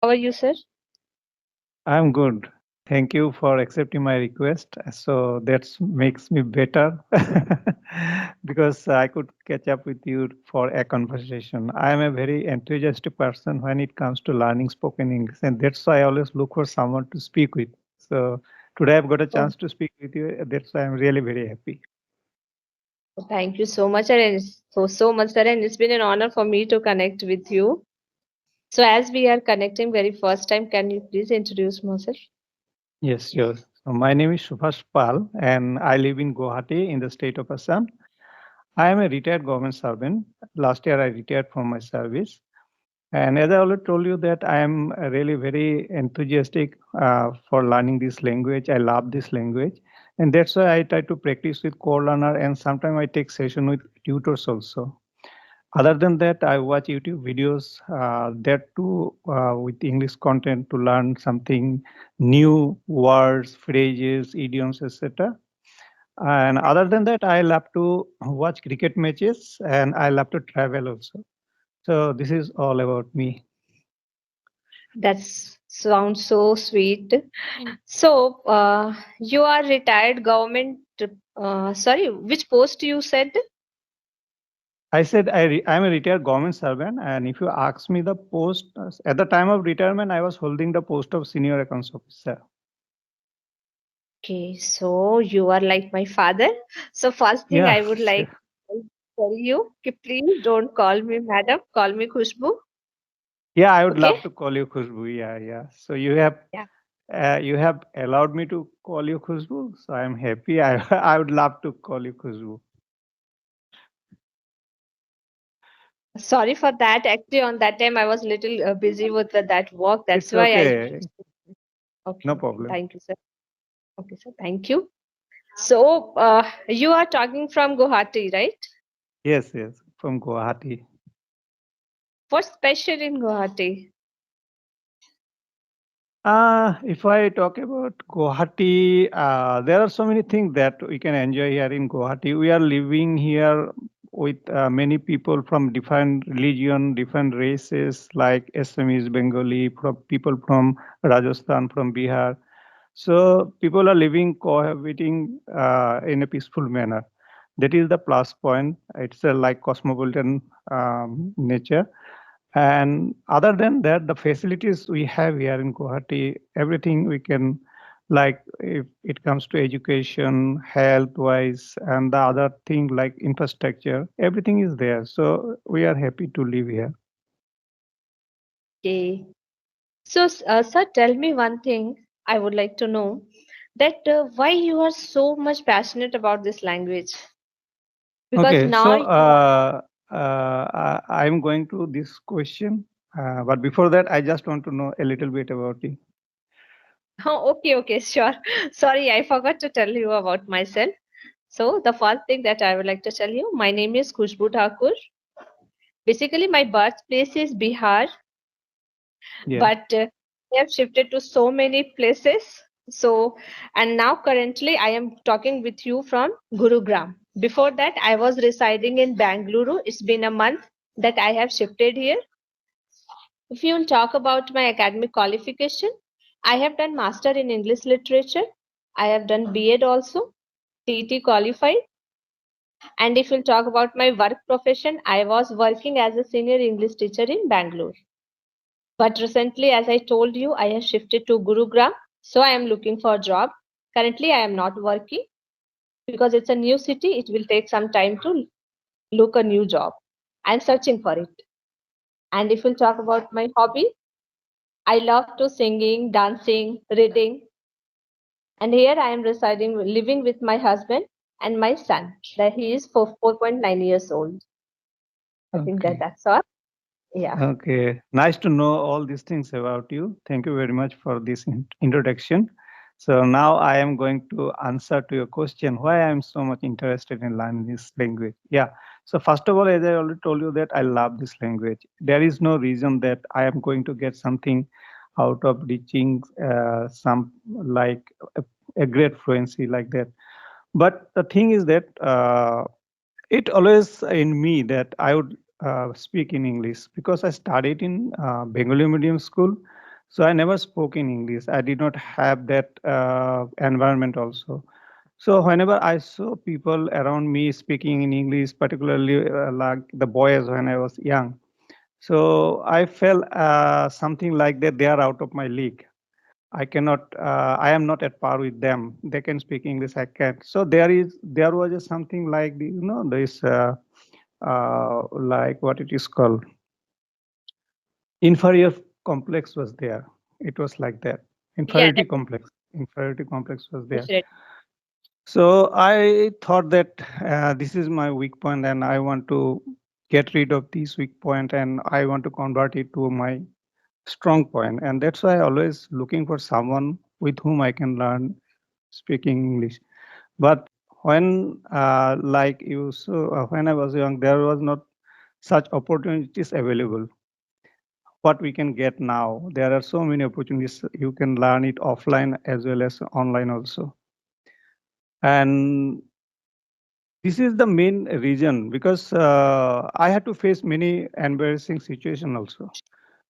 How are you, sir? I'm good. Thank you for accepting my request. So that makes me better because I could catch up with you for a conversation. I am a very enthusiastic person when it comes to learning spoken English, and that's why I always look for someone to speak with. So today I've got a Oh, chance to speak with you. That's why I'm really very happy. thank you so much, sir, and so much, sir. And it's been an honor for me to connect with you. So, as we are connecting very first time, can you please introduce yourself? Yes, sure. So my name is Subhash Pal, and I live in Guwahati in the state of Assam. I am a retired government servant. Last year I retired from my service. And as I already told you that I am really very enthusiastic for learning this language. I love this language. And that's why I try to practice with co-learner and sometimes I take session with tutors also. Other than that, I watch YouTube videos that too with English content to learn something new, words, phrases, idioms, etc. And other than that, I love to watch cricket matches and I love to travel also. So this is all about me. That sounds so sweet. So, you are retired government. Sorry, which post you said? I said I'm a retired government servant, and if you ask me the post at the time of retirement, I was holding the post of senior accounts officer. Okay, so you are like my father. So, first thing Yeah, I would like to tell you, कि please don't call me madam, call me Khushbu. yeah, I would Okay? love to call you Khushbu. Yeah, yeah. So Yeah. you have allowed me to call you Khushbu, so I'm happy. I would love to call you Khushbu. Sorry for that. Actually, on that time, I was little busy with that work. That's It's why I. okay, Okay, no okay. problem. Thank you, sir. Okay, sir. Thank you. So, you are talking from Guwahati, right? Yes, yes, from Guwahati. What's special in Guwahati? If I talk about Guwahati, there are so many things that we can enjoy here in Guwahati. We are living here with many people from different religion, different races, like Assamese, Bengali, people from Rajasthan, from Bihar. So people are living, cohabiting in a peaceful manner. That is the plus point. It's a like cosmopolitan nature. And other than that, the facilities we have here in Guwahati, everything we can, like if it comes to education, health wise, and the other thing like infrastructure, everything is there. So we are happy to live here. Okay. So, sir, tell me one thing. I would like to know that why you are so much passionate about this language. Because Okay, now so you are. I'm going to this question, but before that, I just want to know a little bit about you. Oh, okay, okay, sure. Sorry, I forgot to tell you about myself. So, the first thing that I would like to tell you, my name is Khushbu Thakur. Basically, my birthplace is Bihar, Yeah. but I have shifted to so many places. So, and now currently I am talking with you from Gurugram. Before that, I was residing in Bangalore. It's been a month that I have shifted here. If you will talk about my academic qualification, I have done Master in English Literature. I have done B.Ed also, TET qualified. And if you'll talk about my work profession, I was working as a senior English teacher in Bangalore. But recently, as I told you, I have shifted to Gurugram. So I am looking for a job. Currently, I am not working because it's a new city. It will take some time to look a new job. I'm searching for it. And if we'll talk about my hobby, I love to singing, dancing, reading. And here I am residing, living with my husband and my son. That he is 4.9 years old. I think that Okay. that's all. Yeah. Okay. Nice to know all these things about you. Thank you very much for this introduction. So now I am going to answer to your question why I am so much interested in learning this language. Yeah. So first of all, as I already told you that I love this language. There is no reason that I am going to get something out of reaching some like a great fluency like that. But the thing is that it always in me that I would speak in English because I studied in Bengali medium school. So I never spoke in English. I did not have that environment also. So whenever I saw people around me speaking in English, particularly like the boys when I was young, so I felt something like that they are out of my league. I cannot. I am not at par with them. They can speak English. I can't. So there was a something like this like what it is called inferior complex was there. It was like that. Yeah, Inferiority complex was there. definitely. So I thought that this is my weak point, and I want to get rid of this weak point, and I want to convert it to my strong point. And that's why I always looking for someone with whom I can learn speaking English. But when, like you, so when I was young, there was not such opportunities available. What we can get now, there are so many opportunities. You can learn it offline as well as online also. And this is the main reason because I had to face many embarrassing situation also.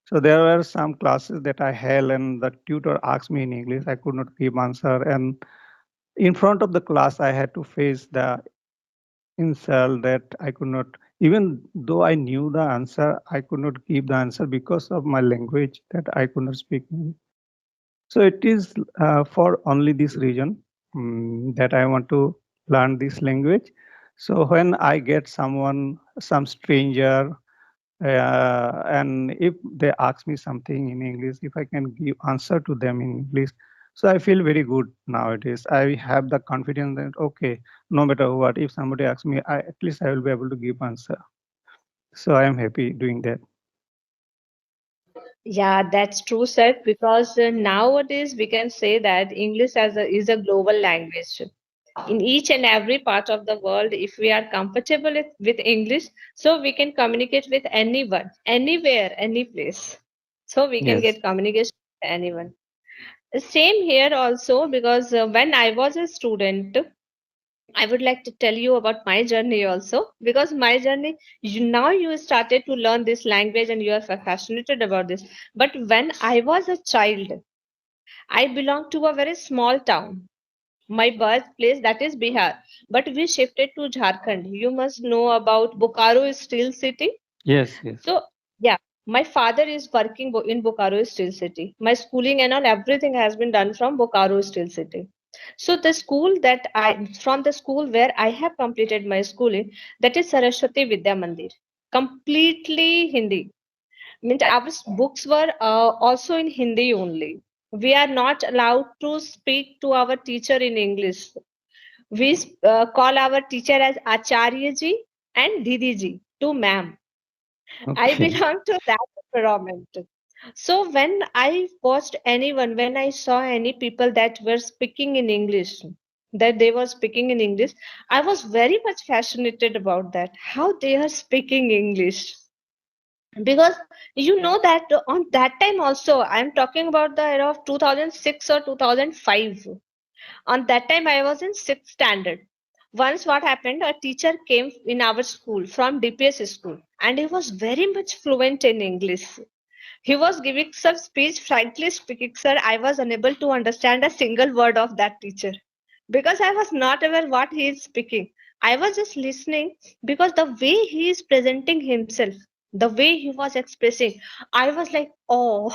So there were some classes that I held and the tutor asked me in English. I could not give answer. And in front of the class, I had to face the insult that I could not, even though I knew the answer, I could not give the answer because of my language that I could not speak. So it is for only this reason that I want to learn this language. So when I get someone, some stranger, and if they ask me something in English, if I can give answer to them in English, so I feel very good nowadays. I have the confidence that okay, no matter what, if somebody asks me, at least I will be able to give answer. So I am happy doing that. Yeah, that's true, sir. Because nowadays we can say that English is a global language. In each and every part of the world, if we are comfortable with English, so we can communicate with anyone, anywhere, any place. So we can Yes. get communication with anyone. Same here also, because when I was a student, I would like to tell you about my journey also, because my journey, now you started to learn this language and you are passionate about this. But when I was a child, I belonged to a very small town. My birthplace, that is Bihar, but we shifted to Jharkhand. You must know about Bokaro Steel City. Yes. Yes. So, yeah, my father is working in Bokaro Steel City. My schooling and all, everything has been done from Bokaro Steel City. So from the school where I have completed my schooling, that is Saraswati Vidya Mandir, completely Hindi. Means our books were also in Hindi only. We are not allowed to speak to our teacher in English. We call our teacher as Acharya ji and Didi ji to ma'am. I Okay. belong to that environment. So when I watched anyone, when I saw any people that were speaking in English, that they were speaking in English, I was very much fascinated about that. How they are speaking English. Because you know that on that time also, I'm talking about the era of 2006 or 2005. On that time, I was in sixth standard. Once what happened, a teacher came in our school from DPS school, and he was very much fluent in English. He was giving some speech. Frankly speaking, sir, I was unable to understand a single word of that teacher because I was not aware what he is speaking. I was just listening because the way he is presenting himself, the way he was expressing, I was like, oh,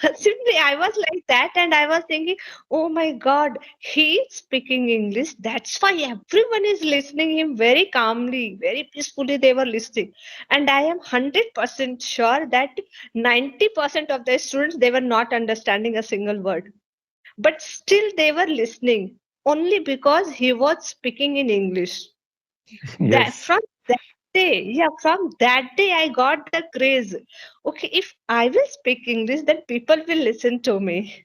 simply I was like that, and I was thinking, oh my God, he is speaking English. That's why everyone is listening him very calmly, very peacefully. They were listening, and I am 100% sure that 90% of the students they were not understanding a single word, but still they were listening only because he was speaking in English. That Yes. from that day, yeah, from that day I got the craze. Okay, if I will speak English, then people will listen to me.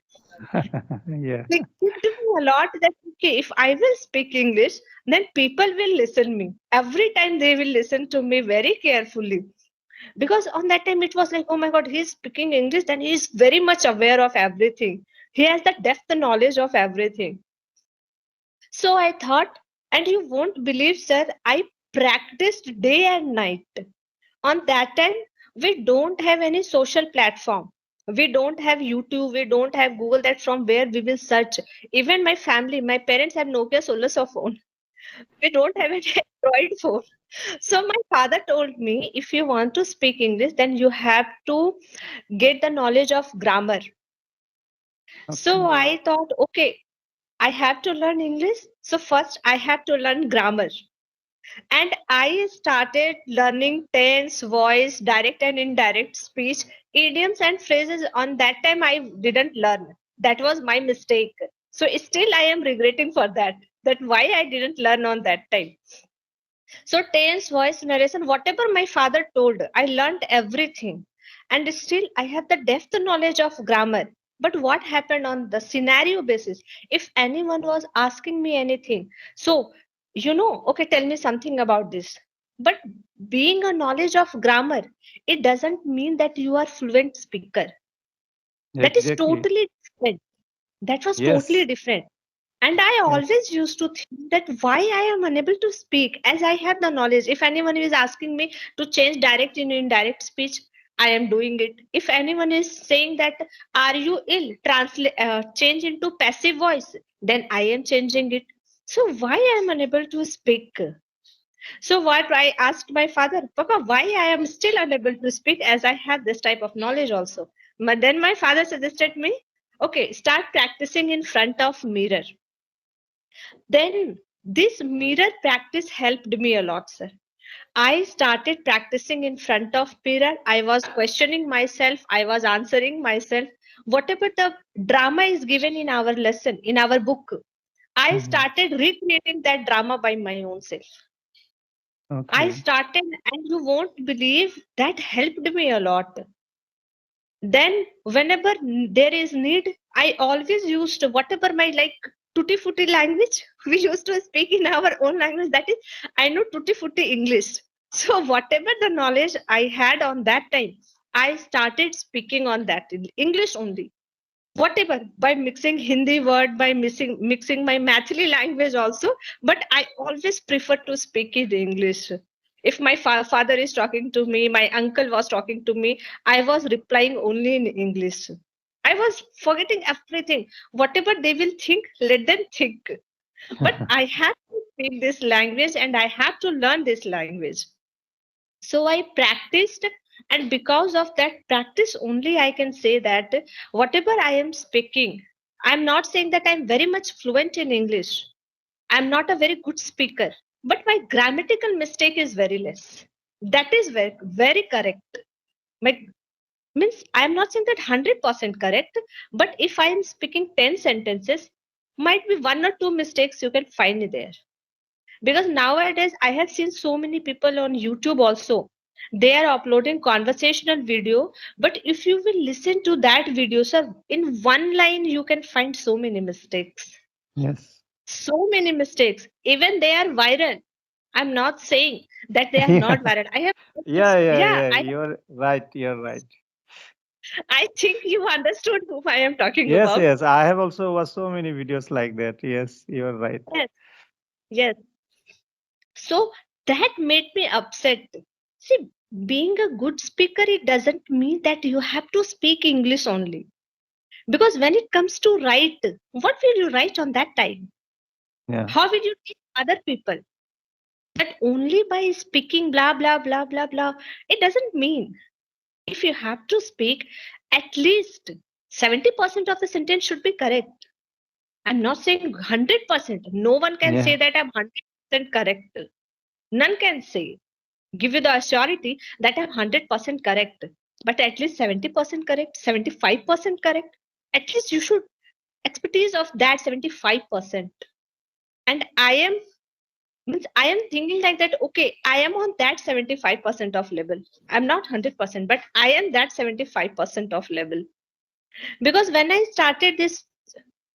Yeah. It clicked to me a lot that okay, if I will speak English, then people will listen me. Every time they will listen to me very carefully. Because on that time it was like, oh my God, he's speaking English, then he is very much aware of everything. He has the depth knowledge of everything. So I thought, and you won't believe, sir, I practiced day and night. On that time, we don't have any social platform. We don't have YouTube, we don't have Google, that from where we will search. Even my family, my parents have Nokia Solace phone. We don't have an Android phone. So my father told me, if you want to speak English, then you have to get the knowledge of grammar. So Okay. I thought, okay, I have to learn English. So first I have to learn grammar. And I started learning tense, voice, direct and indirect speech, idioms and phrases. On that time, I didn't learn. That was my mistake. So still, I am regretting for that. That why I didn't learn on that time. So tense, voice, narration, whatever my father told, I learned everything. And still, I have the depth knowledge of grammar. But what happened on the scenario basis? If anyone was asking me anything, so, okay, tell me something about this. But being a knowledge of grammar, it doesn't mean that you are fluent speaker. That is Exactly. totally different. That was totally Yes. different. And I Yes. always used to think that why I am unable to speak as I have the knowledge. If anyone is asking me to change direct in indirect speech, I am doing it. If anyone is saying that, are you ill? Change into passive voice, then I am changing it. So why I am unable to speak? So what I asked my father, Papa, why I am still unable to speak as I have this type of knowledge also. But then my father suggested me, okay, start practicing in front of mirror. Then this mirror practice helped me a lot, sir. I started practicing in front of mirror. I was questioning myself. I was answering myself. Whatever the drama is given in our lesson, in our book, I Mhm. started recreating that drama by my own self. I Okay. started, and you won't believe that helped me a lot. Then, whenever there is need, I always used whatever my like tutti frutti language we used to speak in our own language. That is, I know tutti frutti English. So, whatever the knowledge I had on that time, I started speaking on that in English only. Whatever, by mixing Hindi word, by mixing my Mathili language also, but I always prefer to speak in English. If my father is talking to me, my uncle was talking to me, I was replying only in English. I was forgetting everything. Whatever they will think, let them think. But I have to speak this language and I have to learn this language. So I practiced, and because of that practice only, I can say that whatever I am speaking, I'm not saying that I'm very much fluent in English. I'm not a very good speaker, but my grammatical mistake is very less. That is very, very correct. My means I'm not saying that 100% correct, but if I am speaking 10 sentences, might be one or two mistakes you can find there. Because nowadays I have seen so many people on YouTube also. They are uploading conversational video, but if you will listen to that video, sir, in one line you can find so many mistakes. Yes. So many mistakes. Even they are viral. I'm not saying that they are Yeah. not viral. I have Yeah. Yeah. yeah, Yeah. You're right. You're right. I think you understood who I am talking Yes. about. Yes. I have also watched so many videos like that. Yes. You're right. Yes, yes. So that made me upset. See, being a good speaker, it doesn't mean that you have to speak English only. Because when it comes to write, what will you write on that time? Yeah. How will you teach other people? That only by speaking blah blah blah blah blah, it doesn't mean. If you have to speak, at least 70% of the sentence should be correct. I'm not saying 100%. No one can Yeah. say that I'm 100% correct. None can say. Give you the assurity that I'm 100% correct, but at least 70% correct, 75% correct. At least you should expertise of that 75%. And I am thinking like that, okay, I am on that 75% of level. I'm not 100%, but I am that 75% of level. Because when I started this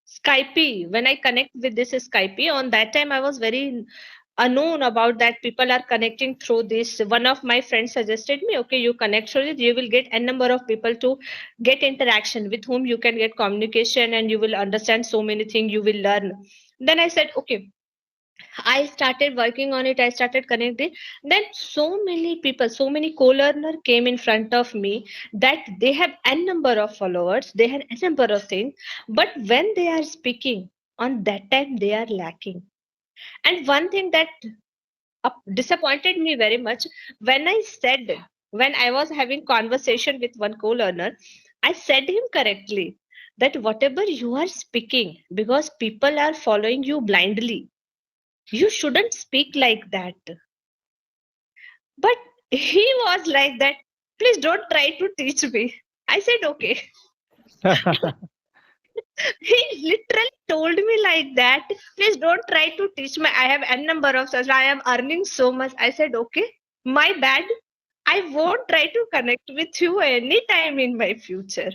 Skype, when I connect with this Skype, on that time I was very unknown about that people are connecting through this. One of my friends suggested me, okay, you connect through it, you will get n number of people to get interaction with whom you can get communication and you will understand so many things, you will learn. Then I said, okay, I started working on it. I started connecting. Then so many people, so many co-learner came in front of me that they have n number of followers, they have n number of things, but when they are speaking, on that time they are lacking. And one thing that disappointed me very much, when I said, when I was having conversation with one co-learner, I said him correctly that whatever you are speaking, because people are following you blindly, you shouldn't speak like that. But he was like that, please don't try to teach me. I said, okay. He literally told me like that, please don't try to teach me. I have n number of such. I am earning so much. I said, okay, my bad. I won't try to connect with you anytime in my future.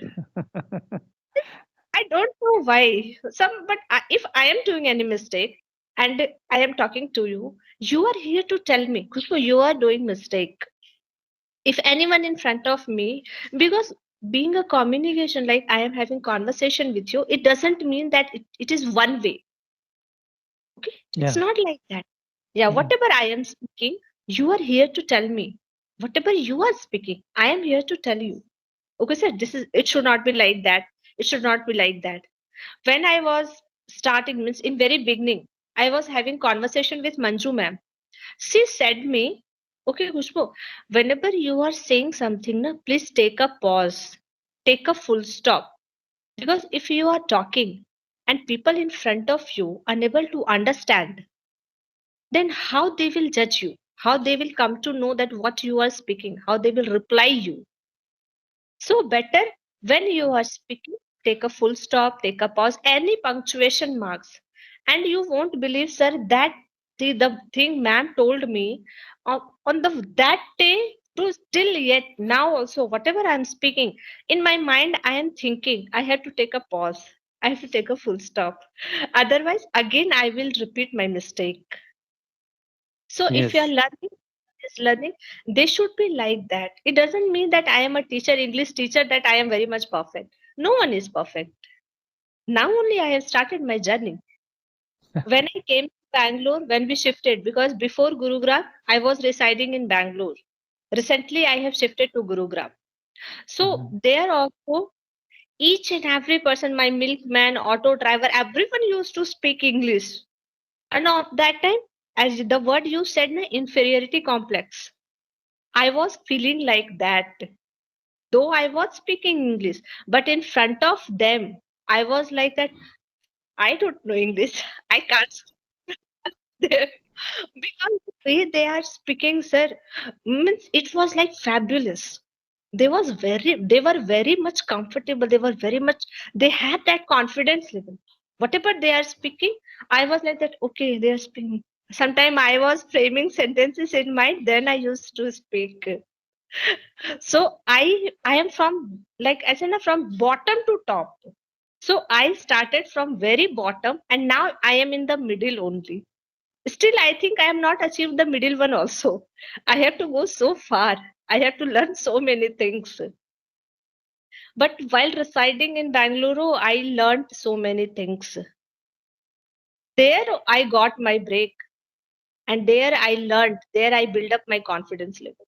I don't know why. But if I am doing any mistake and I am talking to you, you are here to tell me, Khushbu, you are doing mistake. If anyone in front of me, because being a communication, like I am having conversation with you, it doesn't mean that it is one way. Okay, it's Yeah. not like that. Yeah, Yeah. whatever I am speaking, you are here to tell me. Whatever you are speaking, I am here to tell you. Okay, sir, this is, it should not be like that. It should not be like that. When I was starting, means in very beginning, I was having conversation with Manju ma'am. She said me, okay, Khushbu, whenever you are saying something, na, please take a pause, take a full stop. Because if you are talking and people in front of you unable to understand, then how they will judge you? How they will come to know that what you are speaking? How they will reply you? So better when you are speaking, take a full stop, take a pause, any punctuation marks. And you won't believe, sir, that the thing ma'am told me on the that day to still yet now also, whatever I'm speaking, in my mind I am thinking I have to take a pause. I have to take a full stop. Otherwise, again I will repeat my mistake. So if you are Yes. learning, is learning, they should be like that. It doesn't mean that I am a teacher, English teacher, that I am very much perfect. No one is perfect. Now only I have started my journey. When I came to Bangalore, when we shifted, because before Gurugram, I was residing in Bangalore. Recently, I have shifted to Gurugram. So Mhm. there also, each and every person, my milkman, auto driver, everyone used to speak English. And at that time, as the word you said, na, inferiority complex. I was feeling like that, though I was speaking English, but in front of them, I was like that. I don't know English. I can't speak there. Because the way they are speaking, sir, means it was like fabulous. They were very much comfortable. They were very much, they had that confidence level. Whatever they are speaking, I was like that, okay, they are speaking. Sometimes I was framing sentences in mind, then I used to speak. So I am from, like as in from bottom to top. So I started from very bottom and now I am in the middle only. Still, I think I have not achieved the middle one also. I have to go so far. I have to learn so many things. But while residing in Bangalore, I learned so many things. There I got my break and there I learned, there I build up my confidence level.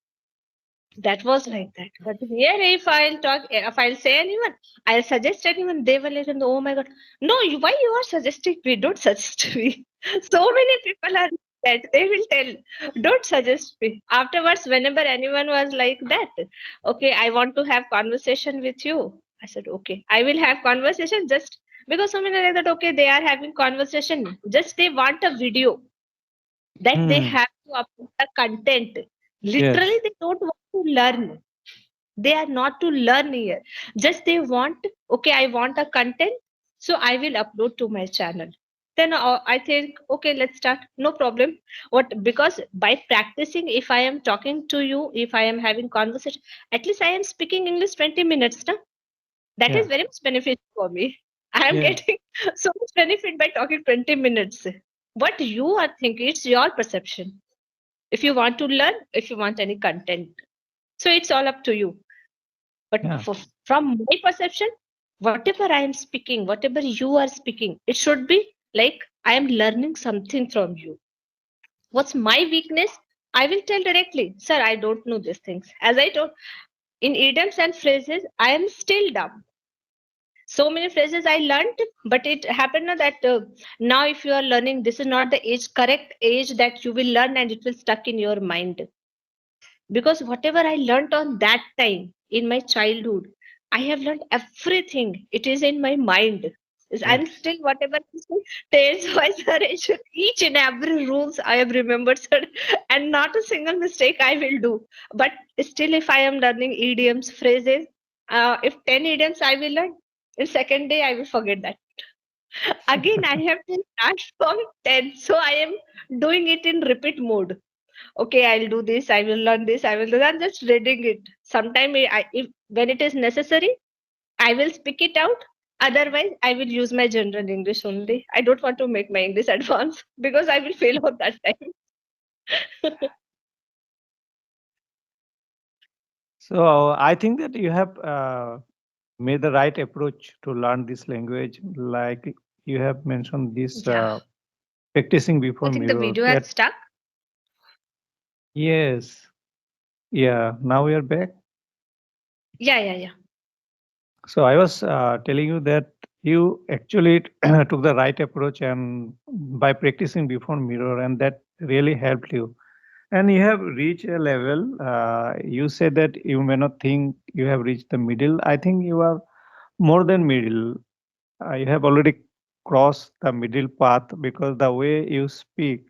That was like that. But here, if I'll talk, if I'll say anyone, I'll suggest anyone, they will let them know, oh my God, no, why you are suggesting me? Don't suggest me. So many people are that they will tell, don't suggest me. Afterwards, whenever anyone was like that, okay, I want to have conversation with you. I said, okay, I will have conversation just because so many are like that, okay, they are having conversation. Just they want a video that they Hmm. have to upload the content. Literally, Yes. they don't want to learn. They are not to learn here. Just they want, okay, I want a content, so I will upload to my channel. Then I think, okay, let's start. No problem. What, because by practicing, if I am talking to you, if I am having conversation, at least I am speaking English 20 minutes. Na? That is Yeah. very much beneficial for me. I am Yeah. getting so much benefit by talking 20 minutes. What you are thinking, it's your perception. If you want to learn, if you want any content. So it's all up to you. But Yeah. from my perception, whatever I am speaking, whatever you are speaking, it should be like I am learning something from you. What's my weakness? I will tell directly, sir, I don't know these things. As I told, in idioms and phrases, I am still dumb. So many phrases I learned, but it happened that now if you are learning, this is not the age, correct age that you will learn and it will stuck in your mind. Because whatever I learned on that time in my childhood, I have learned everything. It is in my mind. I'm Yes. still whatever tells my sir, each and every rules I have remembered, sir, and not a single mistake I will do. But still, if I am learning idioms, phrases, if 10 idioms I will learn, in second day I will forget that. Again, I have to start from 10, so I am doing it in repeat mode. Okay, I'll do this, I will learn this, I will do that. I'm just reading it. Sometimes if when it is necessary, I will speak it out. Otherwise, I will use my general English only. I don't want to make my English advanced because I will fail on that time. So I think that you have made the right approach to learn this language. Like you have mentioned this Yeah, practicing I before think the mirror. video has That stuck. yes, yeah. Now we are back. Yeah, yeah, yeah. So I was telling you that you actually took the right approach and by practicing before mirror, and that really helped you. And you have reached a level. You said that you may not think you have reached the middle. I think you are more than middle. You have already crossed the middle path because the way you speak.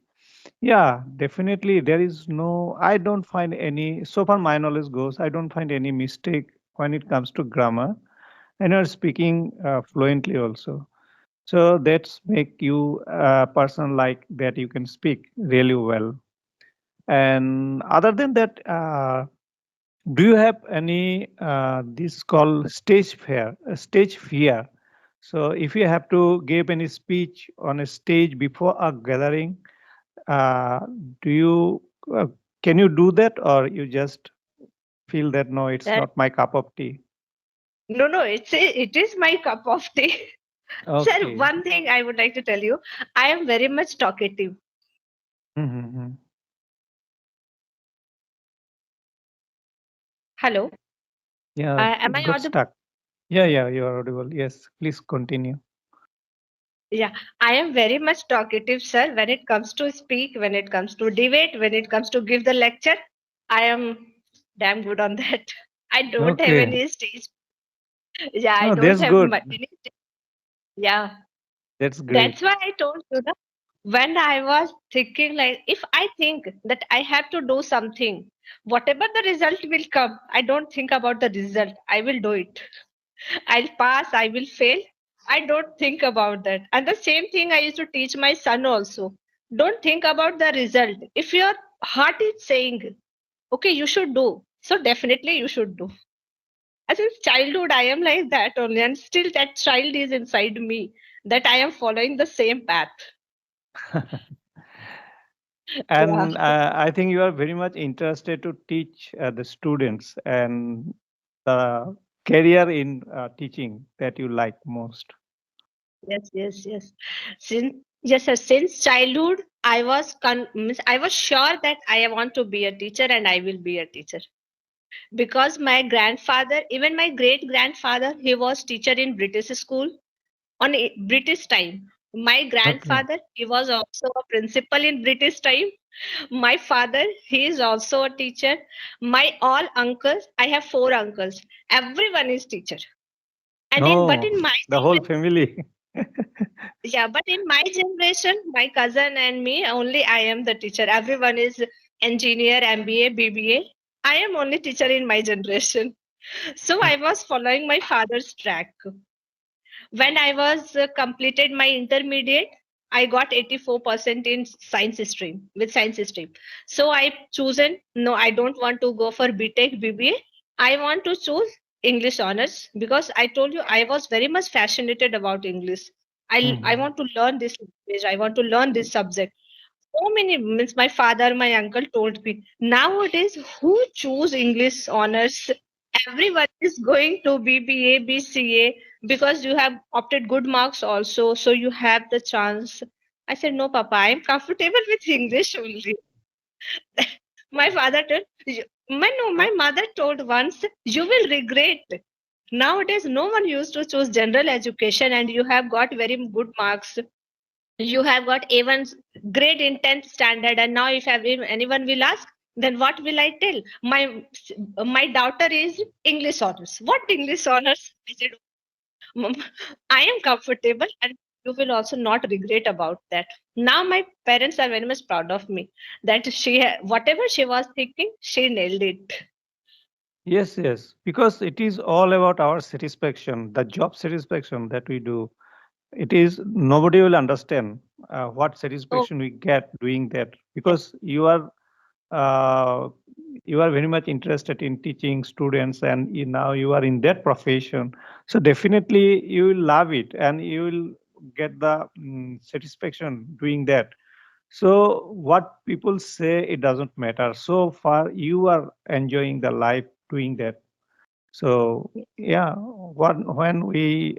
Yeah, definitely. There is no, I don't find any, so far my knowledge goes, I don't find any mistake when it comes to grammar. And you're speaking fluently also. So that's make you a person like that you can speak really well. And other than that, do you have any this called stage fear? So if you have to give any speech on a stage before a gathering, uh, do you can you do that, or you just feel that no, it's That not my cup of tea? no, no, it is my cup of tea. Sir, Okay. one thing I would like to tell you, I am very much talkative. Mm-hmm. Hello, Yeah, am it I got audible? stuck. Yeah, yeah, you are audible. Yes, please continue. Yeah, I am very much talkative, sir. When it comes to speak, when it comes to debate, when it comes to give the lecture, I am damn good on that. I don't have Okay. any stage. Yeah, I Oh, don't that's have good. any. Yeah, That's great. that's why I told you that when I was thinking, like, if I think that I have to do something, whatever the result will come, I don't think about the result. I will do it. I'll pass, I will fail. I don't think about that. And the same thing I used to teach my son also. Don't think about the result. If your heart is saying, okay, you should do, so definitely you should do. As in childhood, I am like that only, and still that child is inside me that I am following the same path. Yeah. And I think you are very much interested to teach the students and the career in teaching that you like most. Yes, yes, yes. Since yes, sir, since childhood, means I was sure that I want to be a teacher and I will be a teacher. Because my grandfather, even my great grandfather, he was teacher in British school on British time. My Okay. grandfather, he was also a principal in British time. My father, he is also a teacher. My all uncles, I have four uncles, everyone is teacher. And in but Oh, in my the whole generation, family. yeah, but in my generation, my cousin and me, only I am the teacher. Everyone is engineer, MBA, BBA. I am only teacher in my generation. So I was following my father's track. When I was completed my intermediate, I got 84% in science stream with science stream. So I chosen no, I don't want to go for BTech, BBA. I want to choose English honors because I told you I was very much fascinated about English. I Mhm. want to learn this language. I want to learn this subject. So many means my father, my uncle told me nowadays who choose English honors, everyone is going to BBA, BCA because you have opted good marks also, so you have the chance. I said, no, Papa, I am comfortable with English only. My father told, my mother told once, you will regret. Nowadays, no one used to choose general education, and you have got very good marks. You have got A1 grade in 10th standard, and now if anyone will ask, then what will I tell? My daughter is English honors. What English honors? I said, "Mom, I am comfortable, and you will also not regret about that." Now my parents are very much proud of me that whatever she was thinking, she nailed it. Yes, yes, because it is all about our satisfaction, the job satisfaction that we do. It is nobody will understand what Oh, satisfaction we get doing that, because uh, you are very much interested in teaching students, and now you are in that profession. So definitely you will love it, and you will get the satisfaction doing that. So what people say, it doesn't matter. So far you are enjoying the life doing that. So yeah, when we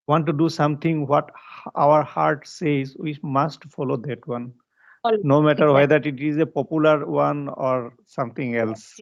want to do something what our heart says, we must follow that one, all no matter exactly. whether it is a popular one or something else.